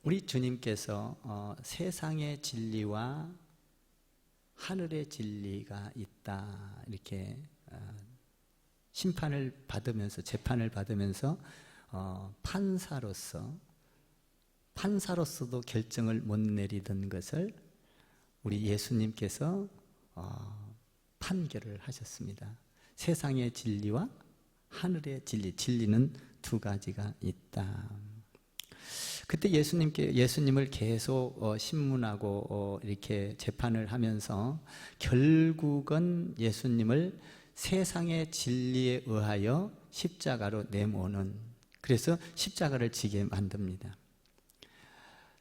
우리 주님께서 세상의 진리와 하늘의 진리가 있다, 이렇게 심판을 받으면서, 재판을 받으면서 판사로서도 결정을 못 내리던 것을 우리 예수님께서 판결을 하셨습니다. 세상의 진리와 하늘의 진리, 진리는 두 가지가 있다. 그때 예수님을 계속 신문하고 이렇게 재판을 하면서 결국은 예수님을 세상의 진리에 의하여 십자가로 내모는, 그래서 십자가를 지게 만듭니다.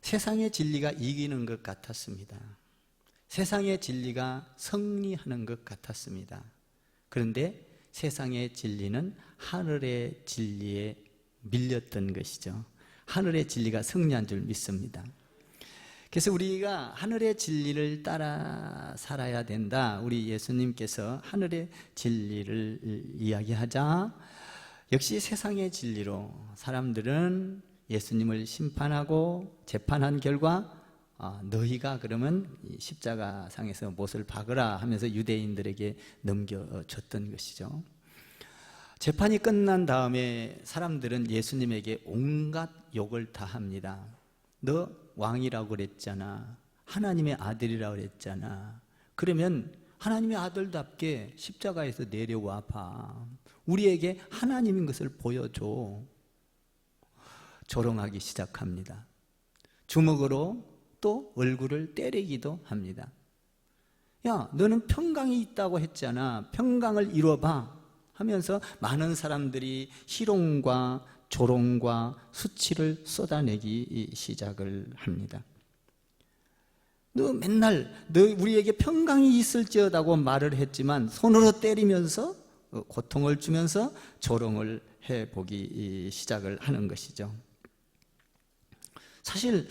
세상의 진리가 이기는 것 같았습니다. 세상의 진리가 승리하는 것 같았습니다. 그런데 세상의 진리는 하늘의 진리에 밀렸던 것이죠. 하늘의 진리가 승리한 줄 믿습니다. 그래서 우리가 하늘의 진리를 따라 살아야 된다. 우리 예수님께서 하늘의 진리를 이야기하자 역시 세상의 진리로 사람들은 예수님을 심판하고 재판한 결과 너희가 그러면 십자가상에서 못을 박으라 하면서 유대인들에게 넘겨줬던 것이죠. 재판이 끝난 다음에 사람들은 예수님에게 온갖 욕을 다 합니다. 너 왕이라고 그랬잖아. 하나님의 아들이라고 그랬잖아. 그러면 하나님의 아들답게 십자가에서 내려와 봐. 우리에게 하나님인 것을 보여줘. 조롱하기 시작합니다. 주먹으로 또 얼굴을 때리기도 합니다. 야, 너는 평강이 있다고 했잖아. 평강을 이뤄봐 하면서 많은 사람들이 희롱과 조롱과 수치를 쏟아내기 시작을 합니다. 너 맨날 너 우리에게 평강이 있을지어다고 말을 했지만 손으로 때리면서 고통을 주면서 조롱을 해보기 시작을 하는 것이죠. 사실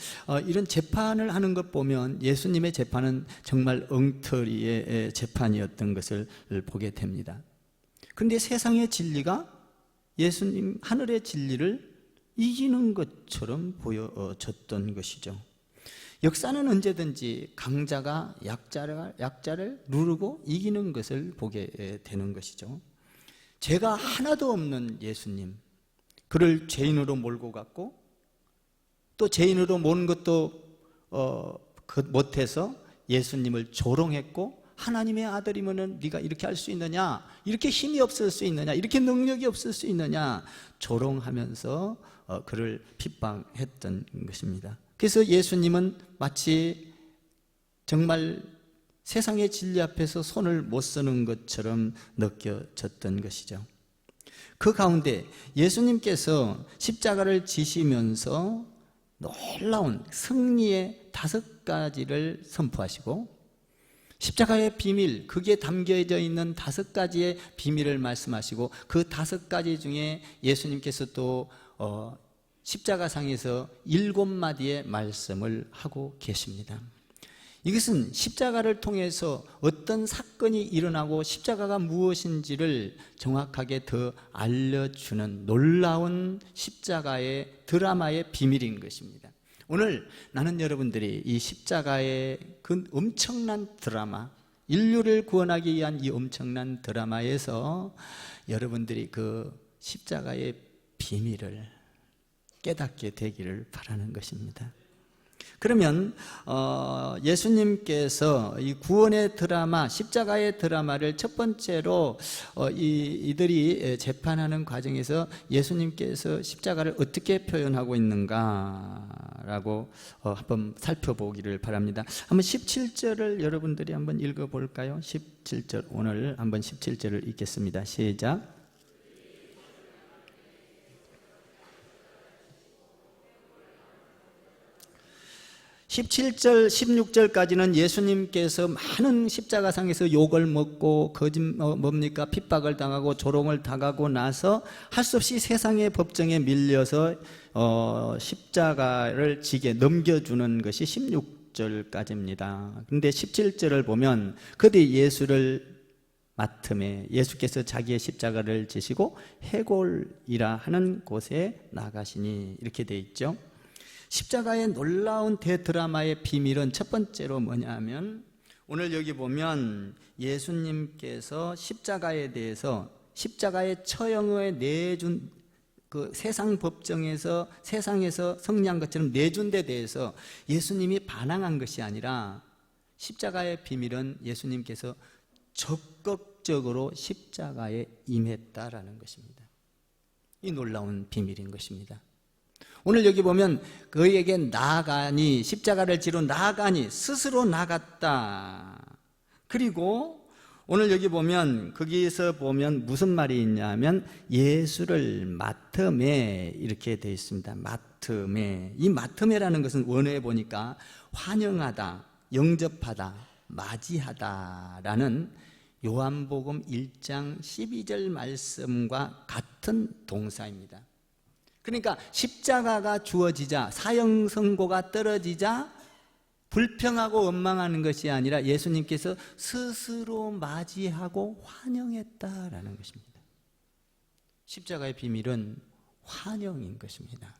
이런 재판을 하는 것 보면 예수님의 재판은 정말 엉터리의 재판이었던 것을 보게 됩니다. 그런데 세상의 진리가 예수님 하늘의 진리를 이기는 것처럼 보여졌던 것이죠. 역사는 언제든지 강자가 약자를 누르고 이기는 것을 보게 되는 것이죠. 죄가 하나도 없는 예수님, 그를 죄인으로 몰고 갔고 또 죄인으로 모는 것도 못해서 예수님을 조롱했고, 하나님의 아들이면은 네가 이렇게 할 수 있느냐, 이렇게 힘이 없을 수 있느냐, 이렇게 능력이 없을 수 있느냐 조롱하면서 그를 핍박했던 것입니다. 그래서 예수님은 마치 정말 세상의 진리 앞에서 손을 못 쓰는 것처럼 느껴졌던 것이죠. 그 가운데 예수님께서 십자가를 지시면서 놀라운 승리의 5가지를 선포하시고, 십자가의 비밀, 거기에 담겨져 있는 5가지의 비밀을 말씀하시고, 그 5가지 중에 예수님께서 또 십자가상에서 7마디의 말씀을 하고 계십니다. 이것은 십자가를 통해서 어떤 사건이 일어나고 십자가가 무엇인지를 정확하게 더 알려주는 놀라운 십자가의 드라마의 비밀인 것입니다. 오늘 나는 여러분들이 이 십자가의 그 엄청난 드라마, 인류를 구원하기 위한 이 엄청난 드라마에서 여러분들이 그 십자가의 비밀을 깨닫게 되기를 바라는 것입니다. 그러면 예수님께서 이 구원의 드라마, 십자가의 드라마를 첫 번째로 이들이 재판하는 과정에서 예수님께서 십자가를 어떻게 표현하고 있는가라고 한번 살펴보기를 바랍니다. 한번 17절을 여러분들이 한번 읽어볼까요? 17절, 오늘 한번 17절을 읽겠습니다. 시작. 17절, 16절까지는 예수님께서 많은 십자가상에서 욕을 먹고 핍박을 당하고 조롱을 당하고 나서 할 수 없이 세상의 법정에 밀려서 십자가를 지게 넘겨주는 것이 16절까지입니다. 그런데 17절을 보면 그들이 예수를 맡음에 예수께서 자기의 십자가를 지시고 해골이라 하는 곳에 나가시니, 이렇게 돼 있죠. 십자가의 놀라운 대드라마의 비밀은 첫 번째로 뭐냐면, 오늘 여기 보면 예수님께서 십자가에 대해서, 십자가의 처형을 내준 그 세상 법정에서, 세상에서 승리한 것처럼 내준 데 대해서 예수님이 반항한 것이 아니라, 십자가의 비밀은 예수님께서 적극적으로 십자가에 임했다라는 것입니다. 이 놀라운 비밀인 것입니다. 오늘 여기 보면 그에게 나아가니, 십자가를 지러 나아가니, 스스로 나갔다. 그리고 오늘 여기 보면, 거기에서 보면 무슨 말이 있냐면, 예수를 맡음에, 이렇게 되어 있습니다. 맡음에. 이 맡음에라는 것은 원어에 보니까 환영하다, 영접하다, 맞이하다라는 요한복음 1장 12절 말씀과 같은 동사입니다. 그러니까 십자가가 주어지자, 사형 선고가 떨어지자 불평하고 원망하는 것이 아니라 예수님께서 스스로 맞이하고 환영했다라는 것입니다. 십자가의 비밀은 환영인 것입니다.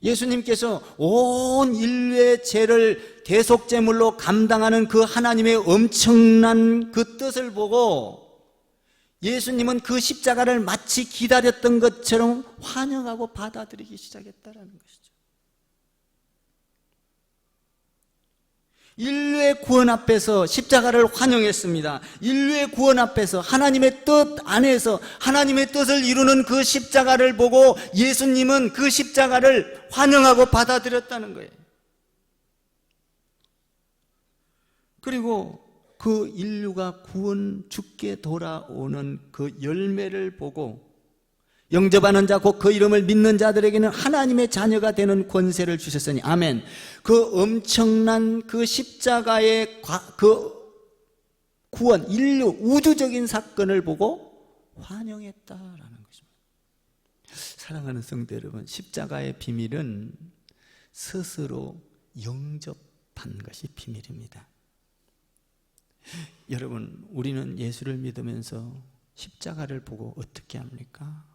예수님께서 온 인류의 죄를 대속제물로 감당하는 그 하나님의 엄청난 그 뜻을 보고 예수님은 그 십자가를 마치 기다렸던 것처럼 환영하고 받아들이기 시작했다는 것이죠. 인류의 구원 앞에서 십자가를 환영했습니다. 인류의 구원 앞에서 하나님의 뜻 안에서 하나님의 뜻을 이루는 그 십자가를 보고 예수님은 그 십자가를 환영하고 받아들였다는 거예요. 그리고 그 인류가 구원 주께 돌아오는 그 열매를 보고 영접하는 자, 곧 그 이름을 믿는 자들에게는 하나님의 자녀가 되는 권세를 주셨으니, 아멘. 그 엄청난 그 십자가의 그 구원, 인류, 우주적인 사건을 보고 환영했다라는 것입니다. 사랑하는 성도 여러분, 십자가의 비밀은 스스로 영접한 것이 비밀입니다. 여러분, 우리는 예수를 믿으면서 십자가를 보고 어떻게 합니까?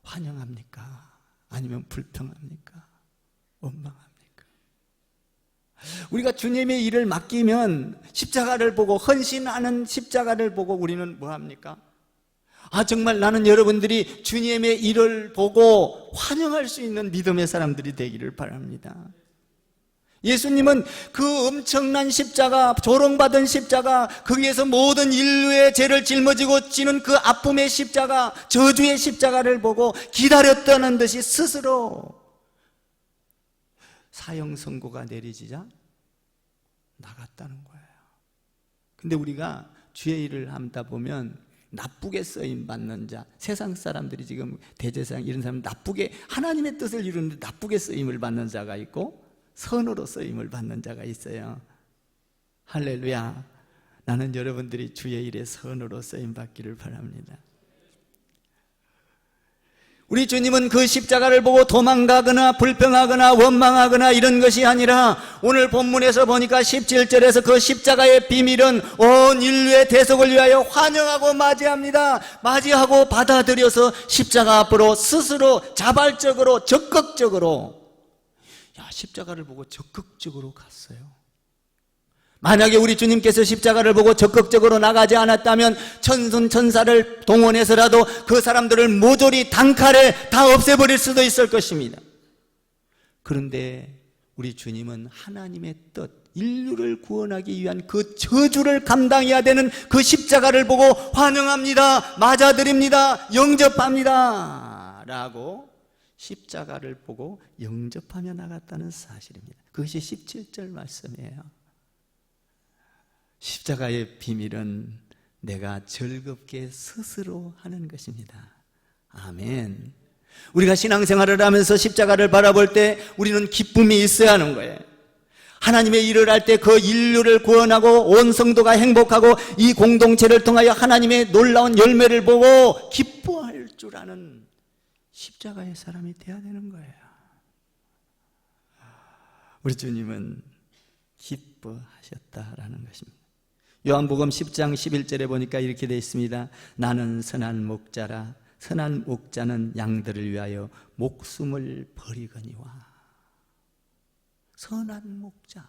환영합니까? 아니면 불평합니까? 원망합니까? 우리가 주님의 일을 맡기면 십자가를 보고, 헌신하는 십자가를 보고 우리는 뭐합니까? 아, 정말 나는 여러분들이 주님의 일을 보고 환영할 수 있는 믿음의 사람들이 되기를 바랍니다. 예수님은 그 엄청난 십자가, 조롱받은 십자가, 거기에서 모든 인류의 죄를 짊어지고 지는 그 아픔의 십자가, 저주의 십자가를 보고 기다렸다는 듯이 스스로 사형 선고가 내려지자 나갔다는 거예요. 근데 우리가 주의 일을 하다 보면 나쁘게 쓰임 받는 자, 세상 사람들이 지금 대제사장 이런 사람 나쁘게, 하나님의 뜻을 이루는데 나쁘게 쓰임을 받는 자가 있고 선으로 쓰임을 받는 자가 있어요. 할렐루야. 나는 여러분들이 주의 일에 선으로 쓰임 받기를 바랍니다. 우리 주님은 그 십자가를 보고 도망가거나 불평하거나 원망하거나 이런 것이 아니라, 오늘 본문에서 보니까 17절에서 그 십자가의 비밀은 온 인류의 대속을 위하여 환영하고 맞이합니다. 맞이하고 받아들여서 십자가 앞으로 스스로 자발적으로, 적극적으로, 십자가를 보고 적극적으로 갔어요. 만약에 우리 주님께서 십자가를 보고 적극적으로 나가지 않았다면 천사를 동원해서라도 그 사람들을 모조리 단칼에 다 없애버릴 수도 있을 것입니다. 그런데 우리 주님은 하나님의 뜻, 인류를 구원하기 위한 그 저주를 감당해야 되는 그 십자가를 보고 환영합니다, 맞아드립니다, 영접합니다 라고 십자가를 보고 영접하며 나갔다는 사실입니다. 그것이 17절 말씀이에요. 십자가의 비밀은 내가 즐겁게 스스로 하는 것입니다. 아멘. 우리가 신앙생활을 하면서 십자가를 바라볼 때 우리는 기쁨이 있어야 하는 거예요. 하나님의 일을 할 때 그 인류를 구원하고 온 성도가 행복하고 이 공동체를 통하여 하나님의 놀라운 열매를 보고 기뻐할 줄 아는 십자가의 사람이 되어야 되는 거예요. 우리 주님은 기뻐하셨다라는 것입니다. 요한복음 10장 11절에 보니까 이렇게 되어 있습니다. 나는 선한 목자라 선한 목자는 양들을 위하여 목숨을 버리거니와. 선한 목자,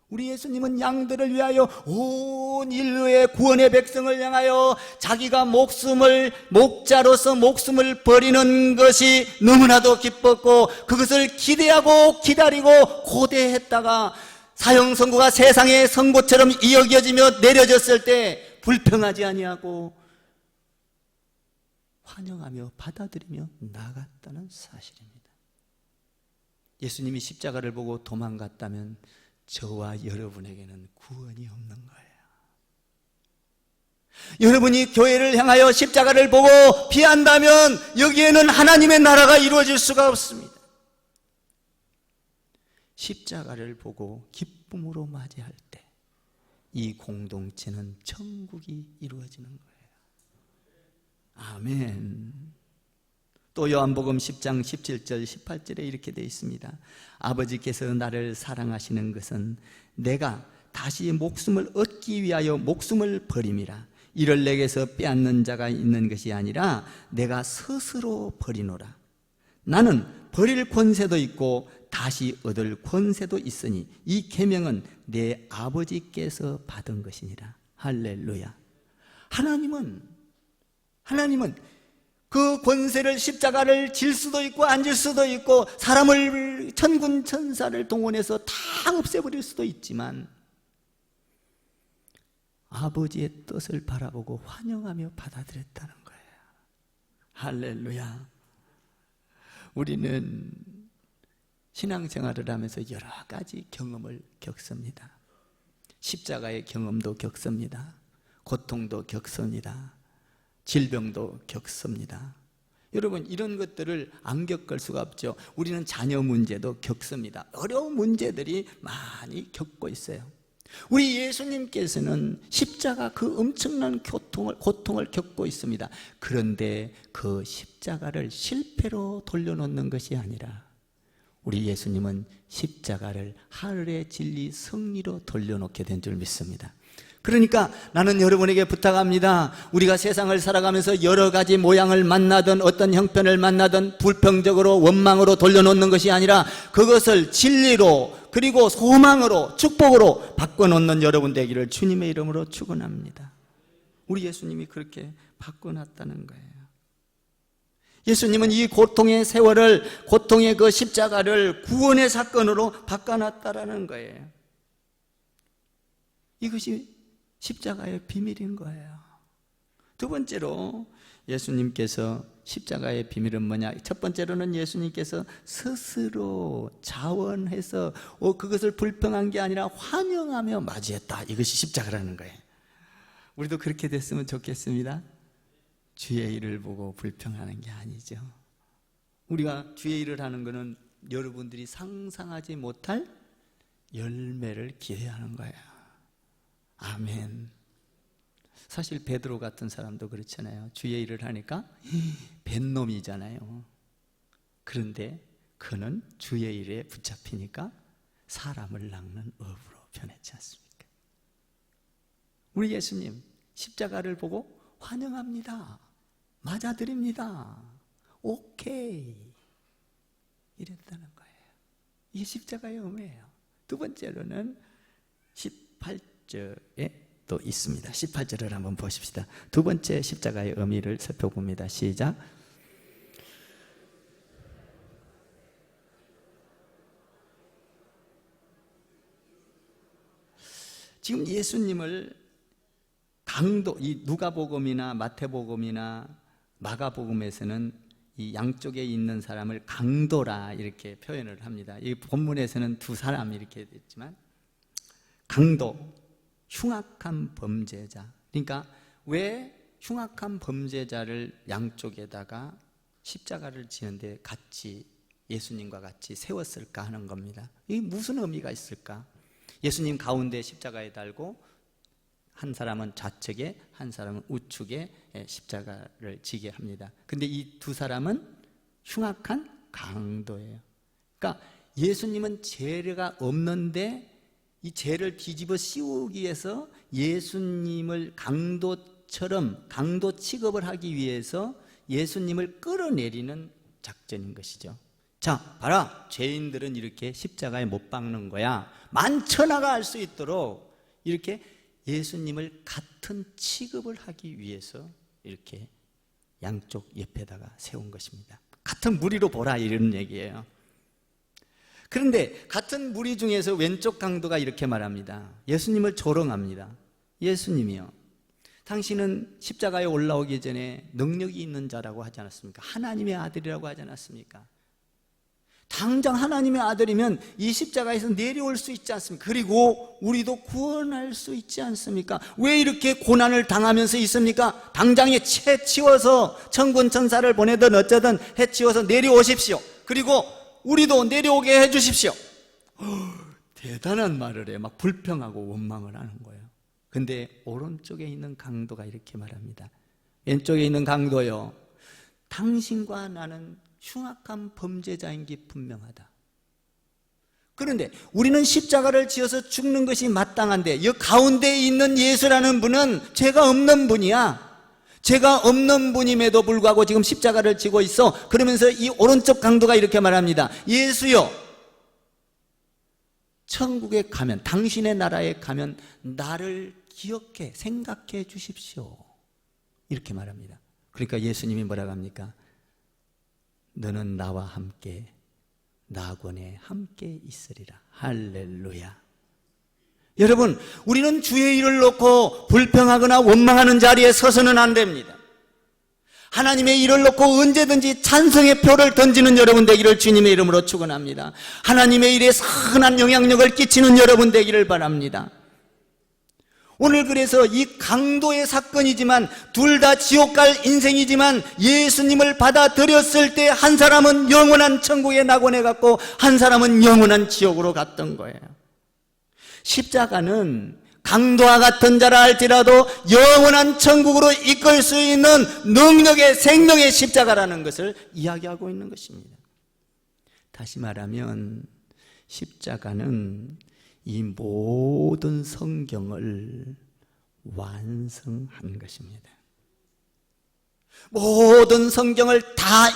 우리 예수님은 양들을 위하여 온 인류의 구원의 백성을 향하여 자기가 목자로서 목숨을 버리는 것이 너무나도 기뻤고, 그것을 기대하고 기다리고 고대했다가 사형 선고가 세상의 선고처럼 이어져지며 내려졌을 때 불평하지 아니하고 환영하며 받아들이며 나갔다는 사실입니다. 예수님이 십자가를 보고 도망갔다면 저와 여러분에게는 구원이 없는 거예요. 여러분이 교회를 향하여 십자가를 보고 피한다면 여기에는 하나님의 나라가 이루어질 수가 없습니다. 십자가를 보고 기쁨으로 맞이할 때 이 공동체는 천국이 이루어지는 거예요. 아멘. 또 요한복음 10장 17절 18절에 이렇게 되어 있습니다. 아버지께서 나를 사랑하시는 것은 내가 다시 목숨을 얻기 위하여 목숨을 버림이라. 이를 내게서 빼앗는 자가 있는 것이 아니라 내가 스스로 버리노라. 나는 버릴 권세도 있고 다시 얻을 권세도 있으니 이 계명은 내 아버지께서 받은 것이니라. 할렐루야. 하나님은 그 권세를, 십자가를 질 수도 있고 안 질 수도 있고 사람을, 천군 천사를 동원해서 다 없애버릴 수도 있지만 아버지의 뜻을 바라보고 환영하며 받아들였다는 거예요. 할렐루야. 우리는 신앙생활을 하면서 여러 가지 경험을 겪습니다. 십자가의 경험도 겪습니다. 고통도 겪습니다. 질병도 겪습니다. 여러분, 이런 것들을 안 겪을 수가 없죠. 우리는 자녀 문제도 겪습니다. 어려운 문제들이 많이 겪고 있어요. 우리 예수님께서는 십자가 그 엄청난 고통을 겪고 있습니다. 그런데 그 십자가를 실패로 돌려놓는 것이 아니라 우리 예수님은 십자가를 하늘의 진리 승리로 돌려놓게 된 줄 믿습니다. 그러니까 나는 여러분에게 부탁합니다. 우리가 세상을 살아가면서 여러 가지 모양을 만나든 어떤 형편을 만나든 불평적으로 원망으로 돌려놓는 것이 아니라 그것을 진리로, 그리고 소망으로, 축복으로 바꿔놓는 여러분 되기를 주님의 이름으로 축원합니다. 우리 예수님이 그렇게 바꿔놨다는 거예요. 예수님은 이 고통의 세월을, 고통의 그 십자가를 구원의 사건으로 바꿔놨다라는 거예요. 이것이 십자가의 비밀인 거예요. 두 번째로 예수님께서 십자가의 비밀은 뭐냐? 첫 번째로는 예수님께서 스스로 자원해서 그것을 불평한 게 아니라 환영하며 맞이했다. 이것이 십자가라는 거예요. 우리도 그렇게 됐으면 좋겠습니다. 주의 일을 보고 불평하는 게 아니죠. 우리가 주의 일을 하는 것은 여러분들이 상상하지 못할 열매를 기대하는 거예요. 아멘. 사실 베드로 같은 사람도 그렇잖아요. 주의 일을 하니까 뱃놈이잖아요. 그런데 그는 주의 일에 붙잡히니까 사람을 낚는 어부로 변했지 않습니까? 우리 예수님 십자가를 보고 환영합니다. 맞아드립니다. 오케이. 이랬다는 거예요. 이게 십자가의 의미예요. 두 번째로는 18절에 또 있습니다. 18절을 한번 보십시다. 두 번째 십자가의 의미를 살펴봅니다. 시작. 지금 예수님을 이 누가복음이나 마태복음이나 마가복음에서는 이 양쪽에 있는 사람을 강도라 이렇게 표현을 합니다. 이 본문에서는 두 사람 이렇게 됐지만 강도, 흉악한 범죄자. 그러니까 왜 흉악한 범죄자를 양쪽에다가 십자가를 지는데 같이 예수님과 같이 세웠을까 하는 겁니다. 이게 무슨 의미가 있을까? 예수님 가운데 십자가에 달고 한 사람은 좌측에 한 사람은 우측에 십자가를 지게 합니다. 근데 이 두 사람은 흉악한 강도예요. 그러니까 예수님은 죄가 없는데 이 죄를 뒤집어 씌우기 위해서 예수님을 강도처럼 강도 취급을 하기 위해서 예수님을 끌어내리는 작전인 것이죠. 자, 봐라. 죄인들은 이렇게 십자가에 못 박는 거야. 만천하가 알 수 있도록 이렇게 예수님을 같은 취급을 하기 위해서 이렇게 양쪽 옆에다가 세운 것입니다. 같은 무리로 보라, 이런 얘기예요. 그런데 같은 무리 중에서 왼쪽 강도가 이렇게 말합니다. 예수님을 조롱합니다. 예수님이요, 당신은 십자가에 올라오기 전에 능력이 있는 자라고 하지 않았습니까? 하나님의 아들이라고 하지 않았습니까? 당장 하나님의 아들이면 이 십자가에서 내려올 수 있지 않습니까? 그리고 우리도 구원할 수 있지 않습니까? 왜 이렇게 고난을 당하면서 있습니까? 당장에 해치워서 천군 천사를 보내든 어쩌든 해치워서 내려오십시오. 그리고 우리도 내려오게 해주십시오. 대단한 말을 해요. 막 불평하고 원망을 하는 거예요. 근데 오른쪽에 있는 강도가 이렇게 말합니다. 왼쪽에 있는 강도요, 당신과 나는 흉악한 범죄자인 게 분명하다. 그런데 우리는 십자가를 지어서 죽는 것이 마땅한데 이 가운데에 있는 예수라는 분은 죄가 없는 분이야. 죄가 없는 분임에도 불구하고 지금 십자가를 지고 있어. 그러면서 이 오른쪽 강도가 이렇게 말합니다. 예수요, 천국에 가면, 당신의 나라에 가면 나를 기억해, 생각해 주십시오. 이렇게 말합니다. 그러니까 예수님이 뭐라고 합니까? 너는 나와 함께 낙원에 함께 있으리라. 할렐루야. 여러분, 우리는 주의 일을 놓고 불평하거나 원망하는 자리에 서서는 안 됩니다. 하나님의 일을 놓고 언제든지 찬성의 표를 던지는 여러분 되기를 주님의 이름으로 축원합니다. 하나님의 일에 선한 영향력을 끼치는 여러분 되기를 바랍니다. 오늘 그래서 이 강도의 사건이지만 둘 다 지옥 갈 인생이지만 예수님을 받아들였을 때 한 사람은 영원한 천국의 낙원에 갔고 한 사람은 영원한 지옥으로 갔던 거예요. 십자가는 강도와 같은 자라 할지라도 영원한 천국으로 이끌 수 있는 능력의 생명의 십자가라는 것을 이야기하고 있는 것입니다. 다시 말하면 십자가는 이 모든 성경을 완성한 것입니다. 모든 성경을 다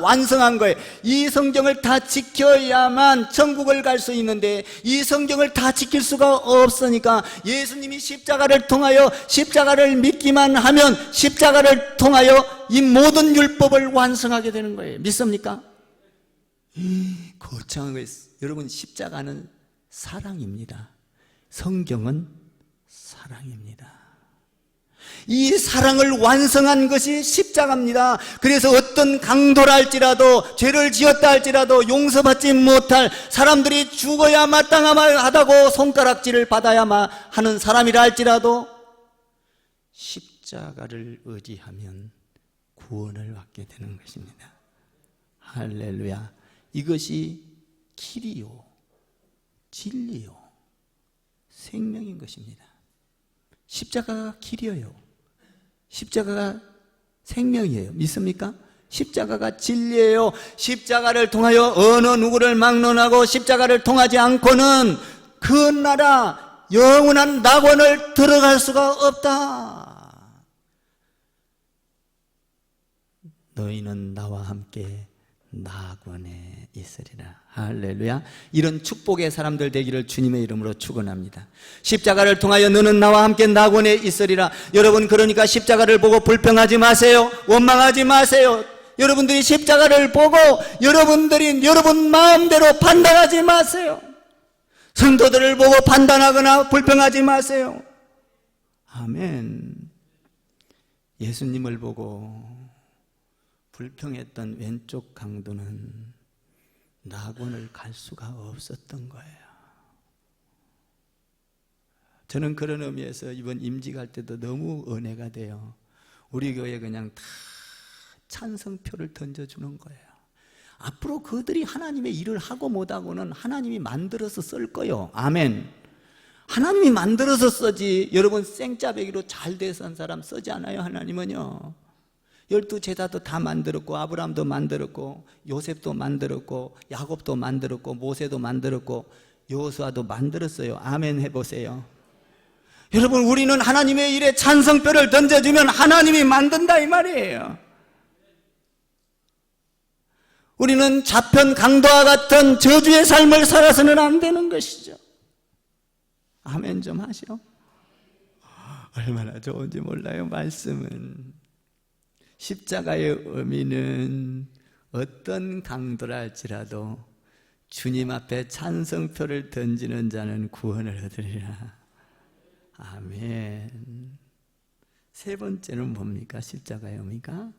완성한 거예요. 이 성경을 다 지켜야만 천국을 갈 수 있는데 이 성경을 다 지킬 수가 없으니까 예수님이 십자가를 통하여 십자가를 믿기만 하면 십자가를 통하여 이 모든 율법을 완성하게 되는 거예요. 믿습니까? 거창한 거예요. 여러분, 십자가는 사랑입니다. 성경은 사랑입니다. 이 사랑을 완성한 것이 십자가입니다. 그래서 어떤 강도라 할지라도, 죄를 지었다 할지라도 용서받지 못할, 사람들이 죽어야 마땅하다고 손가락질을 받아야만 하는 사람이라 할지라도 십자가를 의지하면 구원을 받게 되는 것입니다. 할렐루야. 이것이 길이요, 진리요, 생명인 것입니다. 십자가가 길이에요. 십자가가 생명이에요. 믿습니까? 십자가가 진리예요. 십자가를 통하여 어느 누구를 막론하고 십자가를 통하지 않고는 그 나라 영원한 낙원을 들어갈 수가 없다. 너희는 나와 함께 낙원에 있으리라. 할렐루야. 이런 축복의 사람들 되기를 주님의 이름으로 축원합니다. 십자가를 통하여 너는 나와 함께 낙원에 있으리라. 여러분, 그러니까 십자가를 보고 불평하지 마세요. 원망하지 마세요. 여러분들이 십자가를 보고 여러분들이 여러분 마음대로 판단하지 마세요. 성도들을 보고 판단하거나 불평하지 마세요. 아멘. 예수님을 보고 불평했던 왼쪽 강도는 낙원을 갈 수가 없었던 거예요. 저는 그런 의미에서 이번 임지 갈 때도 너무 은혜가 돼요. 우리 교회 그냥 다 찬성표를 던져주는 거예요. 앞으로 그들이 하나님의 일을 하고 못하고는 하나님이 만들어서 쓸 거예요. 아멘. 하나님이 만들어서 쓰지, 여러분 생짜배기로 잘 돼서 한 사람 쓰지 않아요. 하나님은요. 12제자도 다 만들었고, 아브라함도 만들었고, 요셉도 만들었고, 야곱도 만들었고, 모세도 만들었고, 여호수아도 만들었어요. 아멘 해보세요. 여러분, 우리는 하나님의 일에 찬성표를 던져주면 하나님이 만든다 이 말이에요. 우리는 좌편 강도와 같은 저주의 삶을 살아서는 안 되는 것이죠. 아멘 좀 하시오. 얼마나 좋은지 몰라요. 말씀은 십자가의 의미는 어떤 강도라 할지라도 주님 앞에 찬성표를 던지는 자는 구원을 얻으리라. 아멘. 세 번째는 뭡니까? 십자가의 의미가?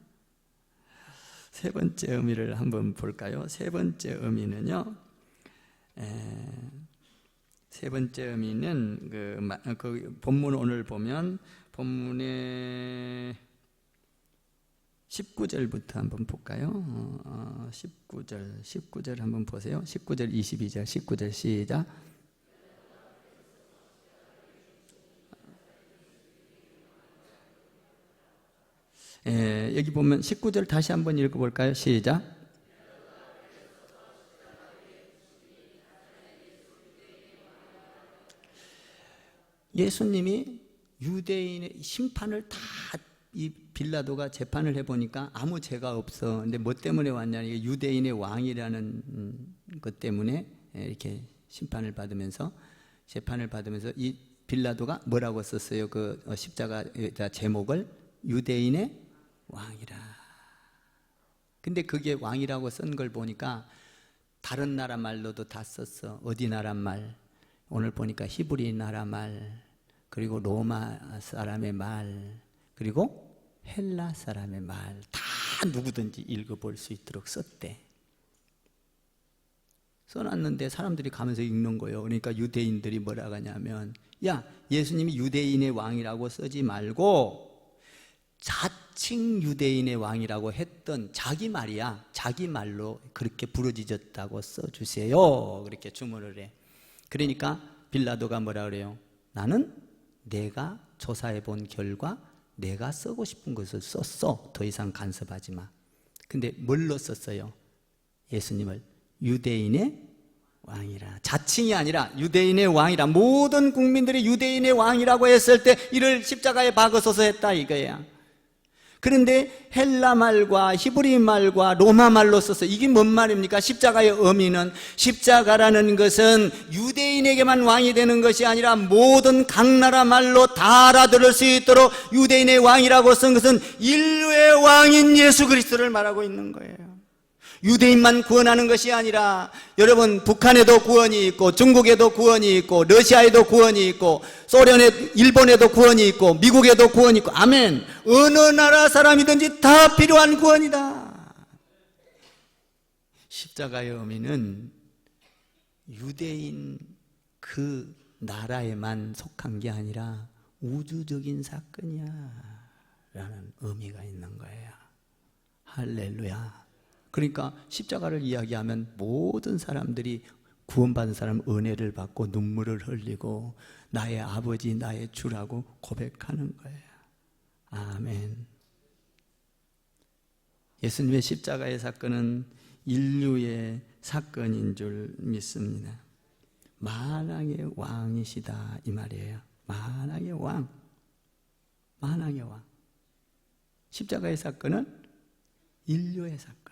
세 번째 의미를 한번 볼까요? 세 번째 의미는요, 세 번째 의미는 그 본문 오늘 보면 본문의 19절부터 한번 볼까요? 19절 한번 보세요. 19절, 22절, 19절 시작. 여기 보면 19절 다시 한번 읽어볼까요? 시작. 예수님이 유대인의 심판을 다 이 빌라도가 재판을 해보니까 아무 죄가 없어. 근데 뭐 때문에 왔냐? 이게 유대인의 왕이라는 것 때문에 이렇게 심판을 받으면서 재판을 받으면서 이 빌라도가 뭐라고 썼어요? 그 십자가 제목을 유대인의 왕이라. 근데 그게 왕이라고 쓴 걸 보니까 다른 나라 말로도 다 썼어. 어디 나라 말? 오늘 보니까 히브리 나라 말, 그리고 로마 사람의 말, 그리고 헬라 사람의 말, 다 누구든지 읽어볼 수 있도록 썼대. 써놨는데 사람들이 가면서 읽는 거예요. 그러니까 유대인들이 뭐라 하냐면, 야, 예수님이 유대인의 왕이라고 쓰지 말고 자칭 유대인의 왕이라고 했던 자기 말이야. 자기 말로 그렇게 부르짖었다고 써주세요. 그렇게 주문을 해. 그러니까 빌라도가 뭐라 그래요? 나는 내가 조사해 본 결과 내가 쓰고 싶은 것을 썼어. 더 이상 간섭하지 마. 근데 뭘로 썼어요? 예수님을 유대인의 왕이라. 자칭이 아니라 유대인의 왕이라. 모든 국민들이 유대인의 왕이라고 했을 때 이를 십자가에 박으소서 했다 이거야. 그런데 헬라 말과 히브리 말과 로마 말로 써서 이게 뭔 말입니까? 십자가의 의미는, 십자가라는 것은 유대인에게만 왕이 되는 것이 아니라 모든 각 나라 말로 다 알아들을 수 있도록 유대인의 왕이라고 쓴 것은 인류의 왕인 예수 그리스도를 말하고 있는 거예요. 유대인만 구원하는 것이 아니라 여러분, 북한에도 구원이 있고 중국에도 구원이 있고 러시아에도 구원이 있고 소련에, 일본에도 구원이 있고 미국에도 구원이 있고, 아멘. 어느 나라 사람이든지 다 필요한 구원이다. 십자가의 의미는 유대인 그 나라에만 속한 게 아니라 우주적인 사건이야 라는 의미가 있는 거예요. 할렐루야. 그러니까 십자가를 이야기하면 모든 사람들이, 구원받은 사람 은혜를 받고 눈물을 흘리고 나의 아버지, 나의 주라고 고백하는 거예요. 아멘. 예수님의 십자가의 사건은 인류의 사건인 줄 믿습니다. 만왕의 왕이시다 이 말이에요. 만왕의 왕. 만왕의 왕. 십자가의 사건은 인류의 사건.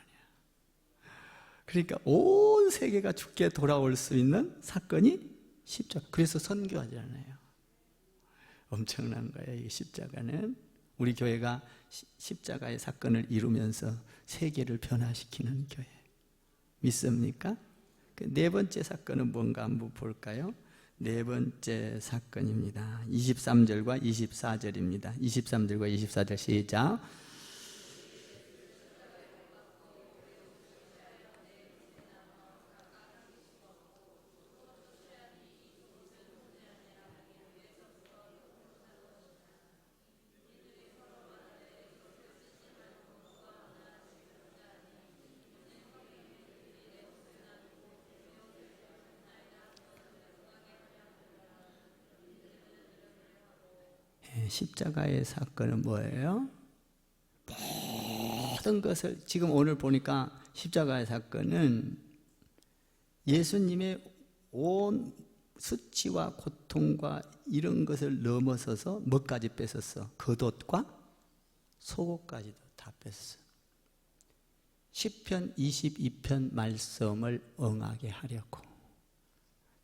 그러니까 온 세계가 주께 돌아올 수 있는 사건이 십자가. 그래서 선교하잖아요. 엄청난 거예요. 이 십자가는 우리 교회가 십자가의 사건을 이루면서 세계를 변화시키는 교회. 믿습니까? 네 번째 사건은 뭔가 한번 볼까요? 네 번째 사건입니다. 23절과 24절입니다. 23절과 24절 시작. 십자가의 사건은 뭐예요? 모든 것을, 지금 오늘 보니까 십자가의 사건은 예수님의 온 수치와 고통과 이런 것을 넘어서서 뭐까지 뺏었어? 겉옷과 속옷까지도 다 뺐어. 시편 22편 말씀을 응하게 하려고.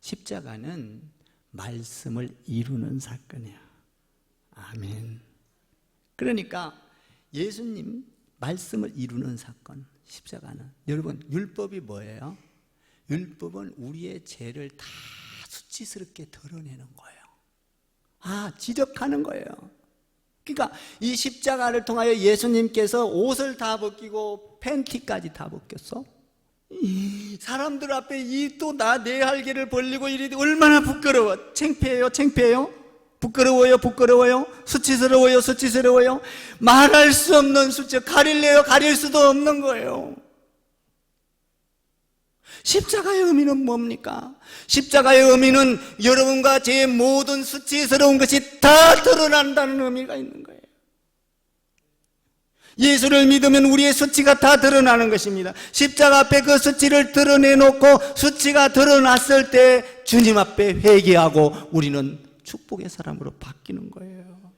십자가는 말씀을 이루는 사건이야. 아멘. 그러니까 예수님 말씀을 이루는 사건, 십자가는. 여러분, 율법이 뭐예요? 율법은 우리의 죄를 다 수치스럽게 드러내는 거예요. 지적하는 거예요. 그러니까 이 십자가를 통하여 예수님께서 옷을 다 벗기고 팬티까지 다 벗겼어. 사람들 앞에 이 또 내 할개를 벌리고 이러니 얼마나 부끄러워. 창피해요, 창피해요. 부끄러워요, 부끄러워요. 수치스러워요, 수치스러워요. 말할 수 없는 수치, 가릴래요, 가릴 수도 없는 거예요. 십자가의 의미는 뭡니까? 십자가의 의미는 여러분과 제 모든 수치스러운 것이 다 드러난다는 의미가 있는 거예요. 예수를 믿으면 우리의 수치가 다 드러나는 것입니다. 십자가 앞에 그 수치를 드러내놓고 수치가 드러났을 때 주님 앞에 회개하고 우리는 축복의 사람으로 바뀌는 거예요.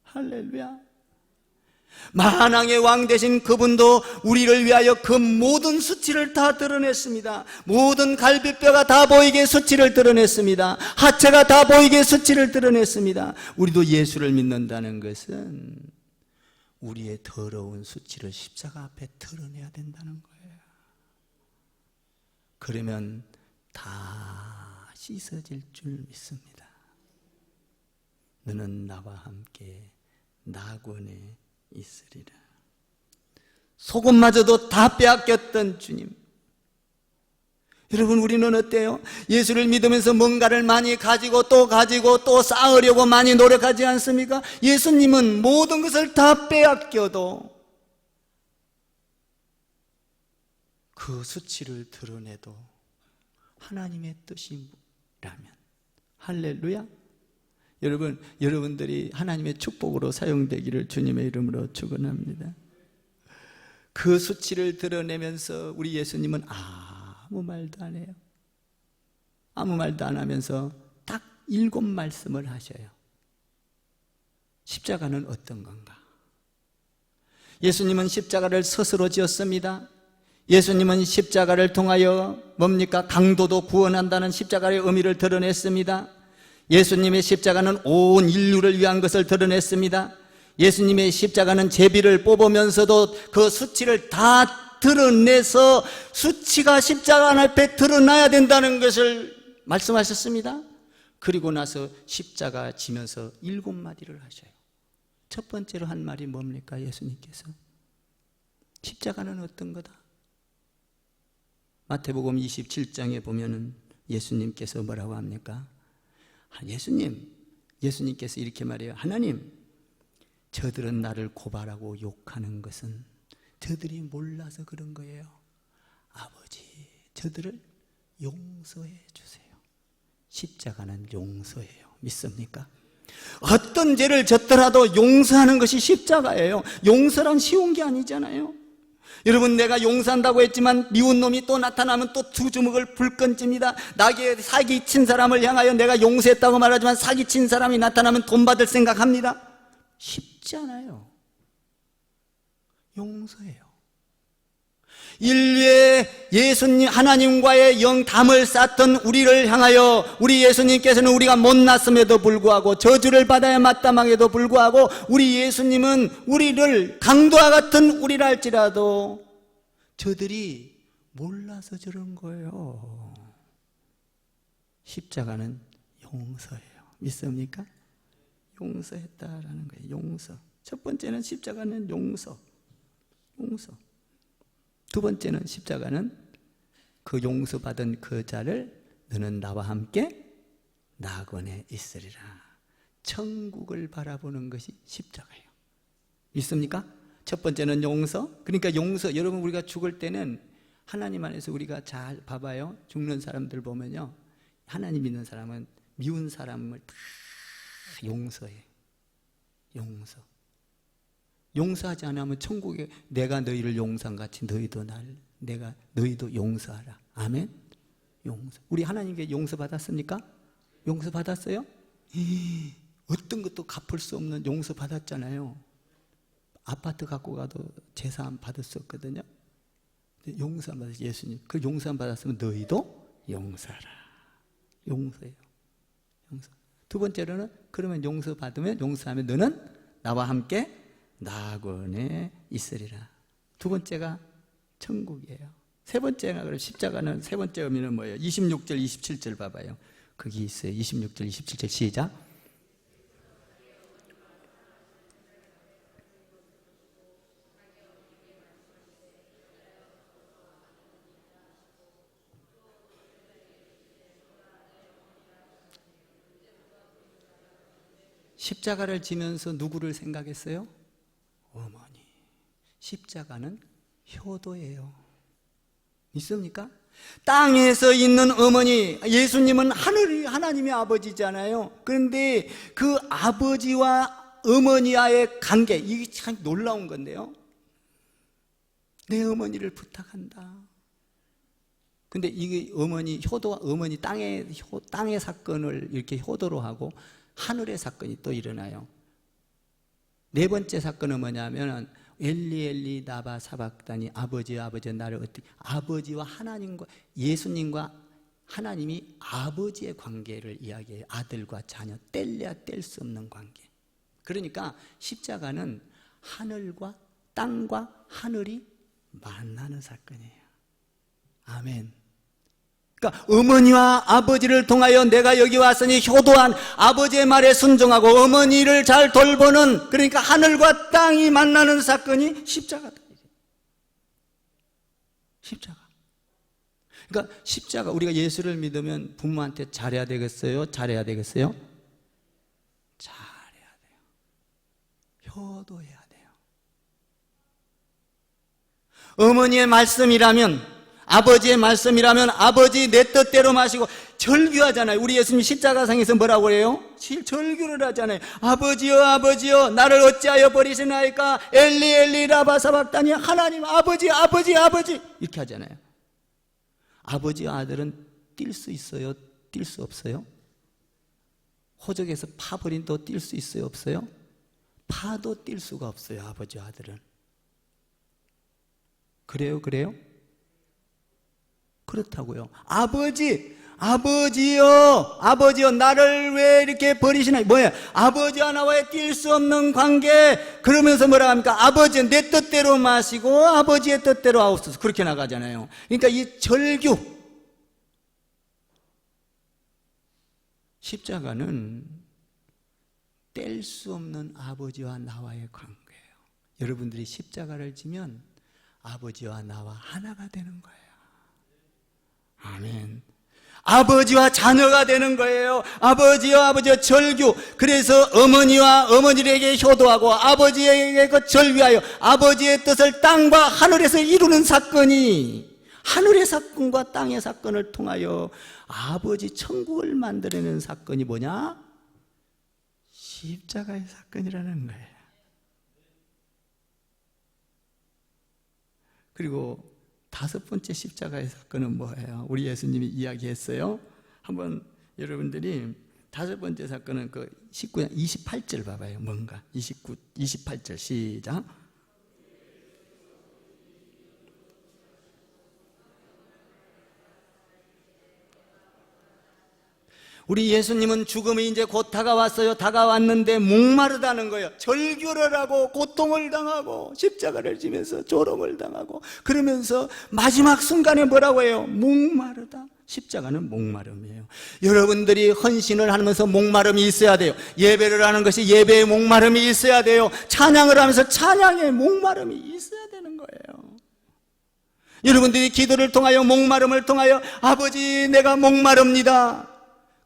할렐루야. 만왕의 왕 되신 그분도 우리를 위하여 그 모든 수치를 다 드러냈습니다. 모든 갈비뼈가 다 보이게 수치를 드러냈습니다. 하체가 다 보이게 수치를 드러냈습니다. 우리도 예수를 믿는다는 것은 우리의 더러운 수치를 십자가 앞에 드러내야 된다는 거예요. 그러면 다 씻어질 줄 믿습니다. 너는 나와 함께 낙원에 있으리라. 속옷마저도 다 빼앗겼던 주님. 여러분, 우리는 어때요? 예수를 믿으면서 뭔가를 많이 가지고 또 쌓으려고 많이 노력하지 않습니까? 예수님은 모든 것을 다 빼앗겨도 그 수치를 드러내도 하나님의 뜻이라면, 할렐루야. 여러분들이 하나님의 축복으로 사용되기를 주님의 이름으로 축원합니다. 그 수치를 드러내면서 우리 예수님은 아무 말도 안 해요. 아무 말도 안 하면서 딱 7말씀을 하셔요. 십자가는 어떤 건가? 예수님은 십자가를 스스로 지었습니다. 예수님은 십자가를 통하여 뭡니까? 강도도 구원한다는 십자가의 의미를 드러냈습니다. 예수님의 십자가는 온 인류를 위한 것을 드러냈습니다. 예수님의 십자가는 제비를 뽑으면서도 그 수치를 다 드러내서 수치가 십자가 앞에 드러나야 된다는 것을 말씀하셨습니다. 그리고 나서 십자가 지면서 7마디를 하셔요. 첫 번째로 한 말이 뭡니까? 예수님께서 십자가는 어떤 거다? 마태복음 27장에 보면은 예수님께서 뭐라고 합니까? 예수님께서 이렇게 말해요. 하나님, 저들은 나를 고발하고 욕하는 것은 저들이 몰라서 그런 거예요. 아버지, 저들을 용서해 주세요. 십자가는 용서예요. 믿습니까? 어떤 죄를 졌더라도 용서하는 것이 십자가예요. 용서란 쉬운 게 아니잖아요. 여러분, 내가 용서한다고 했지만 미운 놈이 또 나타나면 또 두 주먹을 불끈집니다. 나에게 사기친 사람을 향하여 내가 용서했다고 말하지만 사기친 사람이 나타나면 돈 받을 생각합니다. 쉽지 않아요. 용서해요. 인류의 예수님 하나님과의 영담을 쌓던 우리를 향하여 우리 예수님께서는 우리가 못났음에도 불구하고 저주를 받아야 마땅함에도 불구하고 우리 예수님은 우리를 강도와 같은 우리라 할지라도 저들이 몰라서 저런 거예요. 십자가는 용서예요. 믿습니까? 용서했다라는 거예요. 용서. 첫 번째는 십자가는 용서. 두 번째는 십자가는 그 용서받은 그 자를 너는 나와 함께 낙원에 있으리라. 천국을 바라보는 것이 십자가예요. 믿습니까? 첫 번째는 용서. 그러니까 용서, 여러분, 우리가 죽을 때는 하나님 안에서 우리가 잘 봐봐요. 죽는 사람들 보면요, 하나님 믿는 사람은 미운 사람을 다 용서해. 용서하지 않으면 천국에 내가 너희를 용서한 같이 너희도 너희도 용서하라. 아멘. 용서. 우리 하나님께 용서 받았습니까? 용서 받았어요? 어떤 것도 갚을 수 없는 용서 받았잖아요. 아파트 갖고 가도 재산 받을 수 없거든요. 용서함 받았어요. 예수님. 그 용서함 받았으면 너희도 용서하라. 용서해요. 용서. 두 번째로는 그러면 용서받으면 용서하면 너는 나와 함께 낙원에 있으리라. 두 번째가 천국이에요. 세 번째가 그럼 십자가는 세 번째 의미는 뭐예요? 26절 27절 봐봐요. 거기 있어요. 26절 27절 시작. 십자가를 지면서 누구를 생각했어요? 어머니. 십자가는 효도예요. 믿습니까? 땅에서 있는 어머니, 예수님은 하나님의 아버지잖아요. 그런데 그 아버지와 어머니와의 관계, 이게 참 놀라운 건데요. 내 어머니를 부탁한다. 근데 이게 어머니, 효도와 어머니 땅의 사건을 이렇게 효도로 하고 하늘의 사건이 또 일어나요. 네 번째 사건은 뭐냐면 엘리 엘리 나바 사박다니, 아버지 나를 어떻게, 아버지와 하나님과 예수님과 하나님이 아버지의 관계를 이야기해요. 아들과 자녀, 뗄래야 뗄 수 없는 관계. 그러니까 십자가는 하늘과 땅과 하늘이 만나는 사건이에요. 아멘. 그러니까 어머니와 아버지를 통하여 내가 여기 왔으니 효도한 아버지의 말에 순종하고 어머니를 잘 돌보는, 그러니까 하늘과 땅이 만나는 사건이 십자가다. 십자가. 그러니까 십자가, 우리가 예수를 믿으면 부모한테 잘해야 되겠어요? 잘해야 되겠어요? 잘해야 돼요. 효도해야 돼요. 어머니의 말씀이라면, 아버지의 말씀이라면 아버지 내 뜻대로 마시고, 절규하잖아요. 우리 예수님 십자가상에서 뭐라고 해요? 절규를 하잖아요. 아버지여 아버지여 나를 어찌하여 버리시나이까, 엘리 엘리 라바 사박다니, 하나님 아버지 아버지 아버지, 이렇게 하잖아요. 아버지와 아들은 뛸 수 있어요? 뛸 수 없어요? 호적에서 파버린도 뛸 수 있어요? 없어요? 파도 뛸 수가 없어요. 아버지와 아들은. 그래요? 그렇다고요. 아버지요 나를 왜 이렇게 버리시나. 뭐예요? 아버지와 나와의 뛸 수 없는 관계. 그러면서 뭐라 합니까? 아버지 내 뜻대로 마시고 아버지의 뜻대로 하옵소서, 그렇게 나가잖아요. 그러니까 이 절규, 십자가는 뗄 수 없는 아버지와 나와의 관계예요. 여러분들이 십자가를 지면 아버지와 나와 하나가 되는 거예요. 아멘. 아버지와 자녀가 되는 거예요. 아버지와 절규. 그래서 어머니에게 효도하고 아버지에게 절규하여 아버지의 뜻을 땅과 하늘에서 이루는 사건이, 하늘의 사건과 땅의 사건을 통하여 아버지 천국을 만들어내는 사건이 뭐냐? 십자가의 사건이라는 거예요. 그리고 다섯 번째 십자가의 사건은 뭐예요? 우리 예수님이 이야기했어요. 한번 여러분들이 다섯 번째 사건은 그 19장 28절 봐봐요. 뭔가 28절 시작. 우리 예수님은 죽음이 이제 곧 다가왔어요. 다가왔는데 목마르다는 거예요. 절규를 하고 고통을 당하고 십자가를 지면서 조롱을 당하고, 그러면서 마지막 순간에 뭐라고 해요? 목마르다. 십자가는 목마름이에요. 여러분들이 헌신을 하면서 목마름이 있어야 돼요. 예배를 하는 것이 예배의 목마름이 있어야 돼요. 찬양을 하면서 찬양의 목마름이 있어야 되는 거예요. 여러분들이 기도를 통하여 목마름을 통하여 아버지 내가 목마릅니다.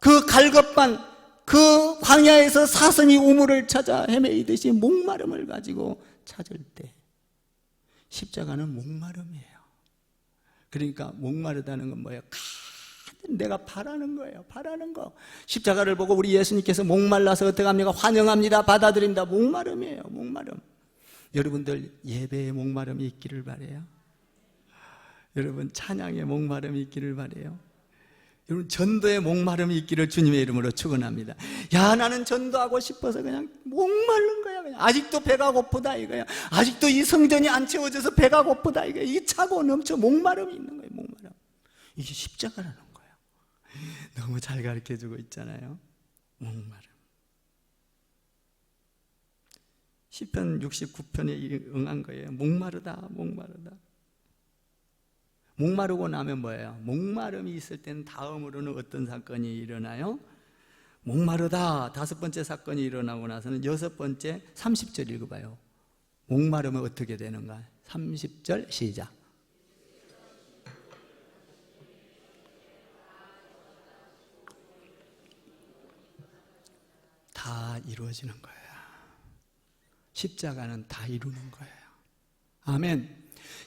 그 갈급한 그 광야에서 사슴이 우물을 찾아 헤매이듯이 목마름을 가지고 찾을 때 십자가는 목마름이에요. 그러니까 목마르다는 건 뭐예요? 내가 바라는 거예요. 바라는 거. 십자가를 보고 우리 예수님께서 목말라서 어떻게 합니까? 환영합니다. 받아들입니다. 목마름이에요. 목마름. 여러분들 예배에 목마름이 있기를 바라요. 여러분 찬양에 목마름이 있기를 바라요. 여러분 전도에 목마름이 있기를 주님의 이름으로 축원합니다. 야, 나는 전도하고 싶어서 그냥 목마른 거야. 거야. 그냥. 아직도 배가 고프다 이거야. 아직도 이 성전이 안 채워져서 배가 고프다 이거야. 이게 차고 넘쳐 목마름이 있는 거예요. 목마름. 이게 십자가라는 거예요. 너무 잘 가르쳐주고 있잖아요. 목마름. 시편 69편에 응한 거예요. 목마르다, 목마르다. 목마르고 나면 뭐예요? 목마름이 있을 때는 다음으로는 어떤 사건이 일어나요? 목마르다 다섯 번째 사건이 일어나고 나서는 여섯 번째 30절 읽어봐요. 목마르면 어떻게 되는가? 30절 시작. 다 이루어지는 거예요. 십자가는 다 이루는 거예요. 아멘.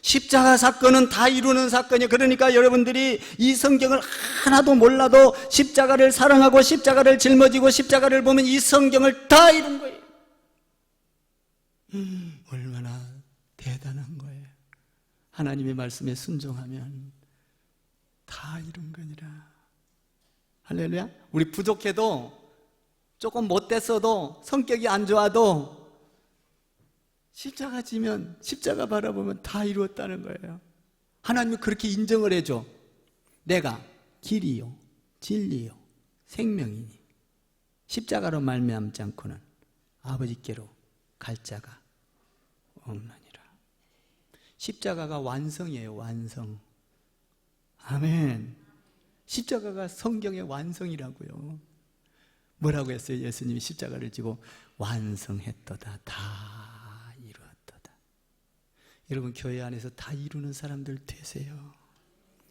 십자가 사건은 다 이루는 사건이에요. 그러니까 여러분들이 이 성경을 하나도 몰라도 십자가를 사랑하고 십자가를 짊어지고 십자가를 보면 이 성경을 다 이룬 거예요. 얼마나 대단한 거예요. 하나님의 말씀에 순종하면 다 이룬 거니라. 할렐루야. 우리 부족해도 조금 못됐어도 성격이 안 좋아도 십자가 지면 십자가 바라보면 다 이루었다는 거예요. 하나님은 그렇게 인정을 해줘. 내가 길이요 진리요 생명이니 십자가로 말미암지 않고는 아버지께로 갈 자가 없느니라. 십자가가 완성이에요. 완성. 아멘. 십자가가 성경의 완성이라고요. 뭐라고 했어요? 예수님이 십자가를 지고 완성했도다. 다 이루었도다. 여러분 교회 안에서 다 이루는 사람들 되세요.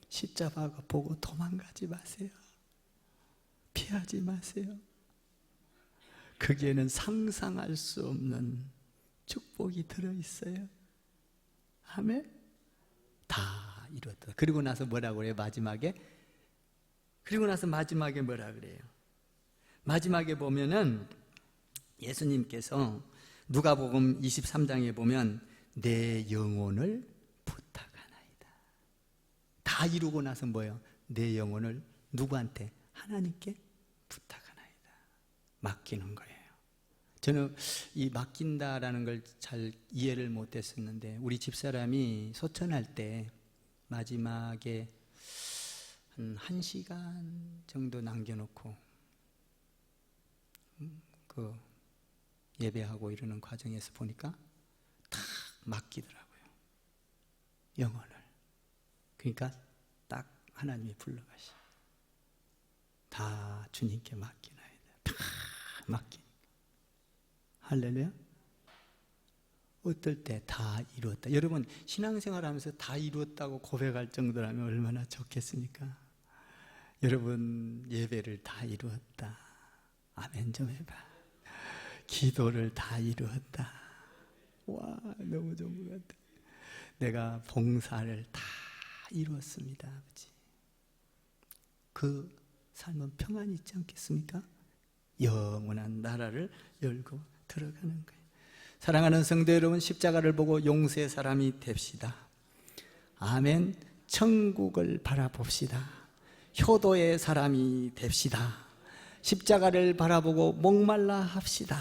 십자가 보고 도망가지 마세요. 피하지 마세요. 거기에는 상상할 수 없는 축복이 들어있어요. 아멘. 다 이루었다. 그리고 나서 뭐라고 그래요? 마지막에? 그리고 나서 마지막에 뭐라 그래요? 마지막에 보면은 예수님께서 누가복음 23장에 보면 내 영혼을 부탁하나이다. 다 이루고 나서 뭐예요? 내 영혼을 누구한테? 하나님께 부탁하나이다. 맡기는 거예요. 저는 이 맡긴다라는 걸 잘 이해를 못했었는데 우리 집사람이 소천할 때 마지막에 한 1시간 정도 남겨놓고 그 예배하고 이러는 과정에서 보니까 다 맡기더라고요. 영혼을. 그러니까 딱 하나님이 불러가시. 다 주님께 맡기나이다. 다 맡기니까. 할렐루야. 어떨 때 다 이루었다. 여러분 신앙생활하면서 다 이루었다고 고백할 정도라면 얼마나 좋겠습니까? 여러분 예배를 다 이루었다. 아멘 좀 해봐. 기도를 다 이루었다. 와 너무 좋은 것 같아. 내가 봉사를 다 이루었습니다. 아버지. 그 삶은 평안이 있지 않겠습니까? 영원한 나라를 열고 들어가는 거예요. 사랑하는 성도 여러분, 십자가를 보고 용서의 사람이 됩시다. 아멘. 천국을 바라봅시다. 효도의 사람이 됩시다. 십자가를 바라보고 목말라 합시다.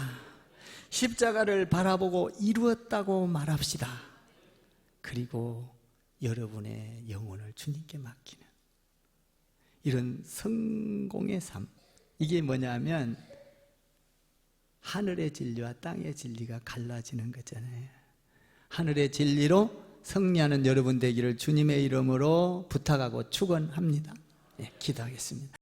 십자가를 바라보고 이루었다고 말합시다. 그리고 여러분의 영혼을 주님께 맡기는 이런 성공의 삶. 이게 뭐냐면 하늘의 진리와 땅의 진리가 갈라지는 거잖아요. 하늘의 진리로 승리하는 여러분 되기를 주님의 이름으로 부탁하고 축원합니다. 네, 기도하겠습니다.